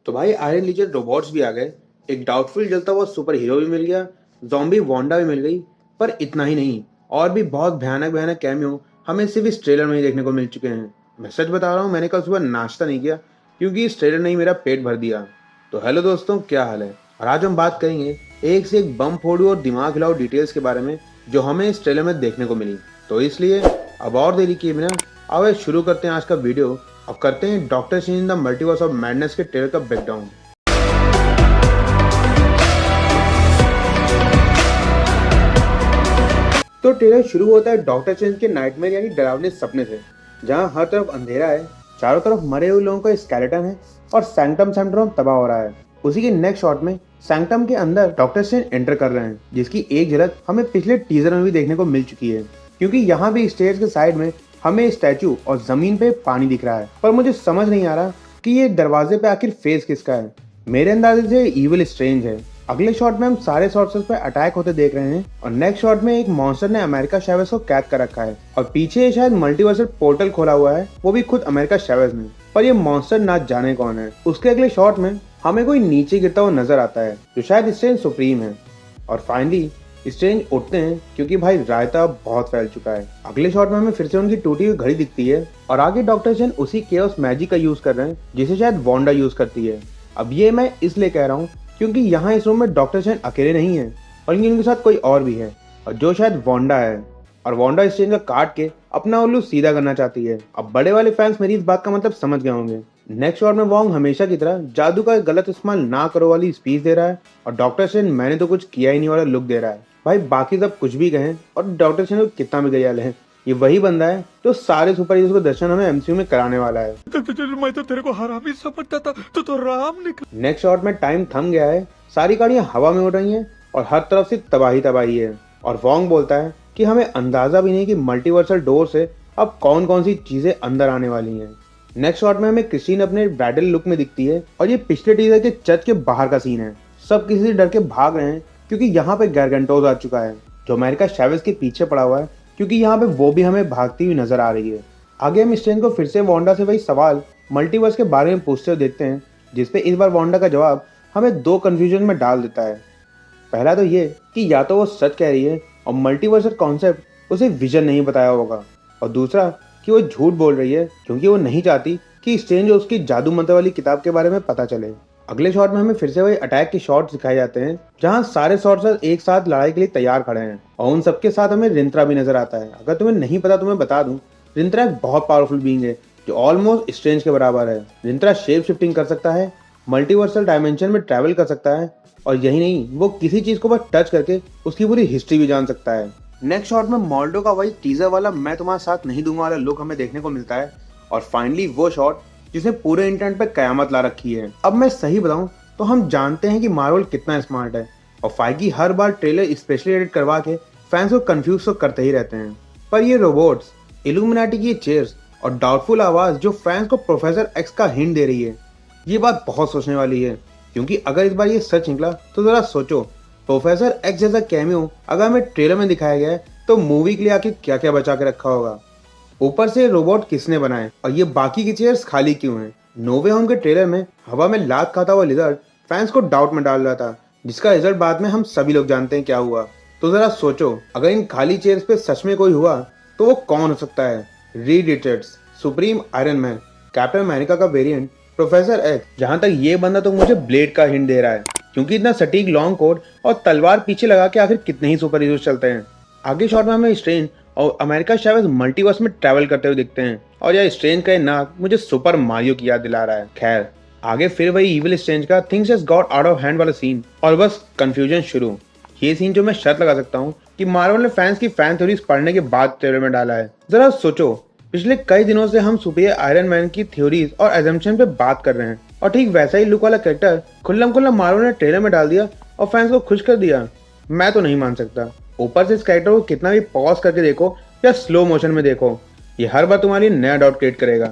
तो भाई iron legend robots भी आ गए। एक डाउटफुल जलता हुआ सुपर हीरो भी मिल गया। जॉम्बी वांडा भी मिल गई। पर इतना ही नहीं, और भी बहुत भयानक भयानक कैमियो हमें सिर्फ इस ट्रेलर में ही देखने को मिल चुके हैं। मैं सच बता रहा हूँ, मैंने कल सुबह नाश्ता नहीं किया क्योंकि इस ट्रेलर ने ही मेरा पेट भर दिया। तो हेलो दोस्तों, क्या हाल है? और आज हम बात करेंगे एक से एक बम फोड़ू और दिमाग हिलाऊ डिटेल्स के बारे में जो हमें इस ट्रेलर में देखने को मिली। तो इसलिए अब और देरी किए बिना अब शुरू करते हैं आज का वीडियो और करते हैं doctor strange in the multiverse of madness के ट्रेलर का ब्रेकडाउन। तो ट्रेलर शुरू होता है डॉक्टर स्ट्रेंज के नाइटमेयर यानी डरावने सपने से, जहां हर तरफ अंधेरा है, चारों तरफ मरे हुए लोगों का स्केलेटन है और सैंक्टम सिंड्रोम तबाह हो रहा है। उसी के नेक्स्ट शॉट में सैंक्टम के अंदर डॉक्टर स्ट्रेंज एंटर कर रहे हैं, जिसकी एक झलक हमें पिछले टीजर में भी देखने को मिल चुकी है। क्योंकि यहाँ भी स्टेज के साइड में हमें स्टैचू और जमीन पे पानी दिख रहा है, पर मुझे समझ नहीं आ रहा कि ये दरवाजे पे आखिर फेस किसका है। मेरे अंदाजे से इविल स्ट्रेंज है। अगले शॉट में हम सारे सॉर्सर्स पे अटैक होते देख रहे हैं और नेक्स्ट शॉट में एक मॉन्स्टर ने अमेरिका चैवेज को कैद कर रखा है और पीछे शायद मल्टीवर्सल पोर्टल खोला हुआ है, वो भी खुद अमेरिका चैवेज ने। पर ये मॉन्स्टर ना जाने कौन है। उसके अगले शॉट में हमें कोई नीचे गिरता हुआ नजर आता है जो शायद स्ट्रेंज सुप्रीम है। और फाइनली स्ट्रेंज उठते हैं क्योंकि भाई रायता बहुत फैल चुका है। अगले शॉट में हमें फिर से उनकी टूटी हुई घड़ी दिखती है और आगे डॉक्टर स्ट्रेंज उसी केओस मैजिक का यूज कर रहे हैं जिसे शायद वांडा यूज करती है। अब ये मैं इसलिए कह रहा हूँ क्योंकि यहाँ इस रूम में डॉक्टर स्ट्रेंज अकेले नहीं है, बल्कि उनके साथ कोई और भी है, और जो शायद वांडा है। और वांडा स्ट्रेंज का काट के अपना उल्लू सीधा करना चाहती है। अब बड़े वाले फैंस मेरी इस बात का मतलब समझ गए होंगे। नेक्स्ट शॉट में वोंग हमेशा की तरह जादू का गलत इस्तेमाल ना करो वाली स्पीच दे रहा है और डॉक्टर स्ट्रेंज मैंने तो कुछ किया ही नहीं वाला लुक दे रहा है। भाई बाकी सब कुछ भी कहें और डॉक्टर स्ट्रेंज को कितना भी गयाल है, ये वही बंदा है जो सारे सुपर हीरोज को दर्शन हमें एमसीयू में कराने वाला है। मैं तो तेरे को हरामी समझता था, तो राम निकल। नेक्स्ट शॉट में टाइम थम गया है, सारी गाड़ियां हवा में उड़ रही हैं और हर तरफ से तबाही तबाही है। और वोंग बोलता है कि हमें अंदाजा भी नहीं कि मल्टीवर्सल डोर से अब कौन कौन सी चीजें अंदर आने वाली हैं। नेक्स्ट शॉट में हमें क्रिस्टीन अपने ब्राइडल लुक में दिखती है और ये पिछले टीजर के चर्च के बाहर का सीन है। सब किसी से डर के भाग रहे हैं क्योंकि यहाँ पे गारगेंटोस आ चुका है जो अमेरिका चैवेज के पीछे पड़ा हुआ है, क्योंकि यहाँ पे वो भी हमें भागती हुई नजर आ रही है। आगे हम स्ट्रेंज को फिर से वांडा से वही सवाल मल्टीवर्स के बारे में पूछते हुए देखते हैं, जिसपे इस बार वांडा का जवाब हमें दो कंफ्यूजन में डाल देता है। पहला तो ये कि या तो वो सच कह रही है और मल्टीवर्सल कॉन्सेप्ट उसे विजन नहीं बताया होगा, और दूसरा कि वो झूठ बोल रही है क्योंकि वो नहीं चाहती कि स्ट्रेंज और उसकी जादू मंत्र वाली किताब के बारे में पता चले। अगले शॉट में हमें फिर से वही अटैक के शॉट्स दिखाए जाते हैं जहां सारे सॉर्सर एक साथ लड़ाई के लिए तैयार खड़े हैं और उन सबके साथ हमें रिंत्रा भी नजर आता है। अगर तुम्हें नहीं पता तो मैं बता दूं, रिंत्रा एक बहुत पावरफुल बीइंग है जो ऑलमोस्ट स्ट्रेंज के बराबर है। रिंत्रा शेप शिफ्टिंग कर सकता है, मल्टीवर्सल डायमेंशन में ट्रैवल कर सकता है, और यही नहीं, वो किसी चीज को बस टच करके उसकी पूरी हिस्ट्री भी जान सकता है। नेक्स्ट शॉट में मॉल्डो का वही टीजर वाला मैं तुम्हारे साथ नहीं दूंगा वाला लुक हमें देखने को मिलता है। और फाइनली वो शॉट जिसने पूरे इंटरनेट पे कयामत ला रखी है। अब मैं सही बताऊं तो हम जानते हैं कि मार्वल कितना स्मार्ट है और फाइगी हर बार ट्रेलर स्पेशली एडिट करवा के फैंस को कंफ्यूज तो करते ही रहते हैं। पर ये रोबोट्स, इल्यूमिनाटी की चेयर्स और डाउटफुल आवाज जो फैंस को प्रोफेसर एक्स का हिंट दे रही है, ये बात बहुत सोचने वाली है। क्योंकि अगर इस बार ये सच निकला तो जरा सोचो, प्रोफेसर एक्स जैसा कैमियो अगर हमें ट्रेलर में दिखाया गया है तो मूवी के लिए आखिर क्या क्या बचा के रखा होगा। ऊपर से रोबोट किसने बनाए और ये बाकी की चेयर्स खाली क्यों हैं। नो वे होम के ट्रेलर में हवा में लात खाता हुआ लिजर्ड फैंस को डाउट में डाल रहा था, जिसका रिजल्ट बाद में हम सभी लोग जानते हैं क्या हुआ। तो जरा सोचो, अगर इन खाली चेयर्स पे सच में कोई हुआ तो वो कौन हो सकता है? Reed Richards, supreme iron man, captain America का वेरिएंट, प्रोफेसर एक्स। जहां तक ये बंदा तो मुझे ब्लेड का हिंट दे रहा है, क्योंकि इतना सटीक लॉन्ग कोट और तलवार पीछे लगा के आखिर कितने ही सुपर हीरोज चलते हैं। आगे शॉट में हमें स्ट्रेंज और अमेरिका चैवेज मल्टीवर्स में ट्रैवल करते हुए दिखते हैं और यह स्ट्रेंज का नाक मुझे सुपर मारियो की याद दिला रहा है। खैर, आगे फिर वही इविल स्ट्रेंज का things has got out of hand वाला सीन और बस कंफ्यूजन शुरू। ये सीन जो मैं शर्त लगा सकता हूँ कि मार्वल ने फैंस की फैन थ्योरीज पढ़ने के बाद ट्रेलर में डाला है। जरा सोचो, पिछले कई दिनों से हम सुपर आयरन मैन की थ्योरीज और एजम्पशन पे बात कर रहे हैं और ठीक वैसा ही लुक वाला कैरेक्टर खुल्लम खुल्ला मार्वल ने ट्रेलर में डाल दिया और फैंस को खुश कर दिया। मैं तो नहीं मान सकता। ऊपर से इस कैरेक्टर को कितना भी पॉज करके देखो या स्लो मोशन में देखो, ये हर बार तुम्हारे लिए नया डाउट क्रिएट करेगा।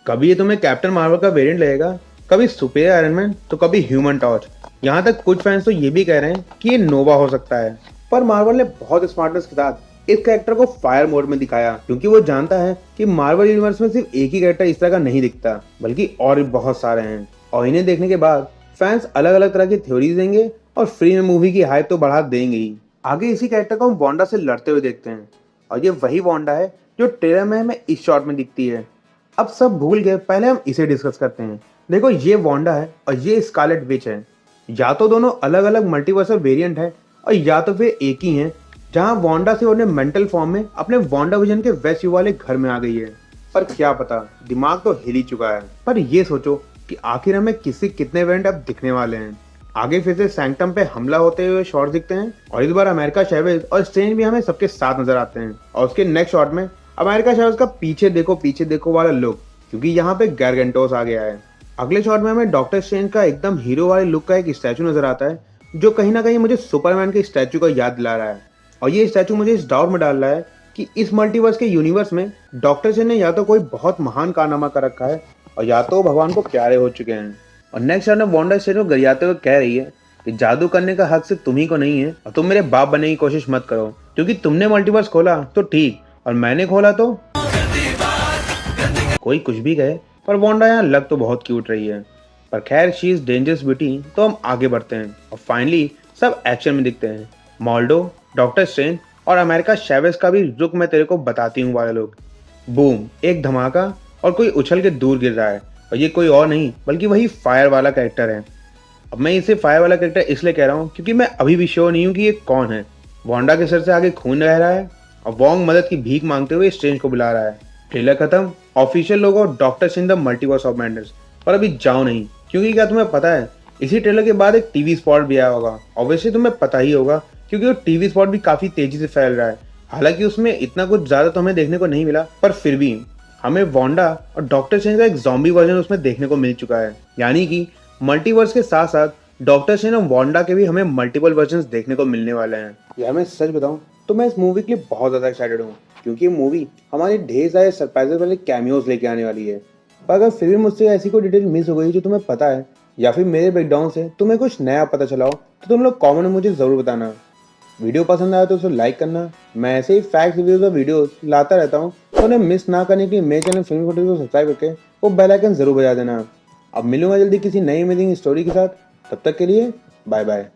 कभी ये तुम्हें कैप्टन मार्वल का वेरिएंट लगेगा, कभी सुपर आयरन मैन, तो कभी ह्यूमन टॉर्च। यहाँ तक कुछ फैंस तो ये भी कह रहे हैं कि ये नोवा हो सकता है। पर मार्वल ने बहुत स्मार्टनेस के साथ इस कैरेक्टर को फायर मोड में दिखाया, क्योंकि वो जानता है कि मार्वल यूनिवर्स में सिर्फ एक ही कैरेक्टर इस तरह का नहीं दिखता, बल्कि और भी बहुत सारे हैं। और इन्हें देखने के बाद फैंस अलग अलग तरह की थ्योरीज देंगे और फ्री में मूवी की हाइप तो बढ़ा देंगे ही। आगे इसी कैरेक्टर को हम वांडा से लड़ते हुए देखते हैं और ये वही वांडा है जो ट्रेलर में हमें इस शॉट में दिखती है। अब सब भूल गए, पहले हम इसे डिस्कस करते हैं। देखो, ये वांडा है और ये स्कारलेट विच है। या तो दोनों अलग अलग मल्टीवर्सल वेरिएंट है और या तो फिर एक ही है, जहां वांडा से उन्हें मेंटल फॉर्म में अपने वांडा विजन के वेस्ट यू वाले घर में आ गई है। पर क्या पता, दिमाग तो हिल ही चुका है। पर ये सोचो कि आखिर हमें किसी कितने इवेंट अब दिखने वाले हैं। आगे फिर से सैंक्टम पे हमला होते हुए शॉट दिखते हैं और इस बार अमेरिका चैवेज और स्ट्रेंज भी हमें सबके साथ नजर आते हैं। और उसके नेक्स्ट शॉट में अमेरिका चैवेज का पीछे देखो वाला लुक, क्योंकि यहाँ पे गारगेंटोस आ गया है। अगले शॉट में हमें डॉक्टर स्ट्रेंज का एकदम हीरो वाले लुक का एक स्टैचू नजर आता है, जो कहीं ना कहीं मुझे सुपरमैन के स्टैचू का याद दिला रहा है। और ये स्टैचू मुझे इस डाउट में डाल रहा है कि इस मल्टीवर्स के यूनिवर्स में डॉक्टर स्ट्रेंज ने या तो कोई बहुत महान कारनामा कर रखा है और या तो भगवान को प्यारे हो चुके हैं। और नेक्स्ट शॉट में वांडा स्ट्रेंज को गरियाते हुए कह रही है कि जादू करने का हक सिर्फ तुम्ही को नहीं है और तुम मेरे बाप बनने की कोशिश मत करो, क्योंकि तुमने मल्टीवर्स खोला तो ठीक और मैंने खोला तो कोई कुछ भी कहे, पर वांडा यहाँ लग तो बहुत क्यूट रही है। पर खैर, शी इज डेंजरस ब्यूटी। तो हम आगे बढ़ते हैं और फाइनली सब एक्शन में दिखते हैं। मॉल्डो, डॉक्टर स्ट्रेंज और अमेरिका चैवेज का भी रुक मैं तेरे को बताती हूँ वाले लोग। बूम, एक धमाका और कोई उछल के दूर गिर रहा है और ये कोई और नहीं बल्कि वही फायर वाला कैरेक्टर है। अब मैं इसे फायर वाला कैरेक्टर इसलिए कह रहा हूँ क्योंकि मैं अभी भी श्योर नहीं हूँ कि ये कौन है। वांडा के सर से आगे खून रह रहा है और वोंग मदद की भीख मांगते हुए स्ट्रेंज को बुला रहा है। ट्रेलर खत्म, official logo doctor strange the multiverse of madness. पर अभी जाओ नहीं, क्योंकि क्या तुम्हें पता है इसी ट्रेलर के बाद एक टीवी स्पॉट भी आया होगा। ऑब्वियसली तुम्हें पता ही होगा क्योंकि वो टीवी स्पॉट भी काफी तेजी से फैल रहा है। हालांकि उसमें इतना कुछ ज्यादा तो हमें देखने को नहीं मिला, पर फिर भी हमें वांडा और डॉक्टर स्ट्रेंज का एक ज़ॉम्बी वर्जन उसमें देखने को मिल चुका है। यानी कि मल्टीवर्स के साथ साथ डॉक्टर स्ट्रेंज और वांडा के भी हमें मल्टीपल वर्जन्स देखने को मिलने वाले हैं। यार मैं सच बताऊं तो मैं इस मूवी के लिए बहुत ज़्यादा एक्साइटेड हूँ, क्योंकि ये मूवी हमारे ढेर सारे सरप्राइजेस वाले कैमियोज लेके आने वाली है। पर अगर फिर भी मुझसे ऐसी कोई डिटेल मिस हो गई जो तुम्हें पता है या फिर मेरे ब्रेकडाउन से तुम्हें कुछ नया पता चला हो तो तुम लोग कॉमेंट में मुझे ज़रूर बताना। वीडियो पसंद आया तो उसे लाइक करना। मैं ऐसे ही फैक्ट रिव्यूज और वीडियोस लाता रहता हूँ, तो उन्हें मिस ना करने के लिए मेरे चैनल फिल्मी फुटेज को सब्सक्राइब करके वो बेल आइकन जरूर बजा देना। अब मिलूंगा जल्दी किसी नई अमेजिंग स्टोरी के साथ, तब तक के लिए बाय बाय।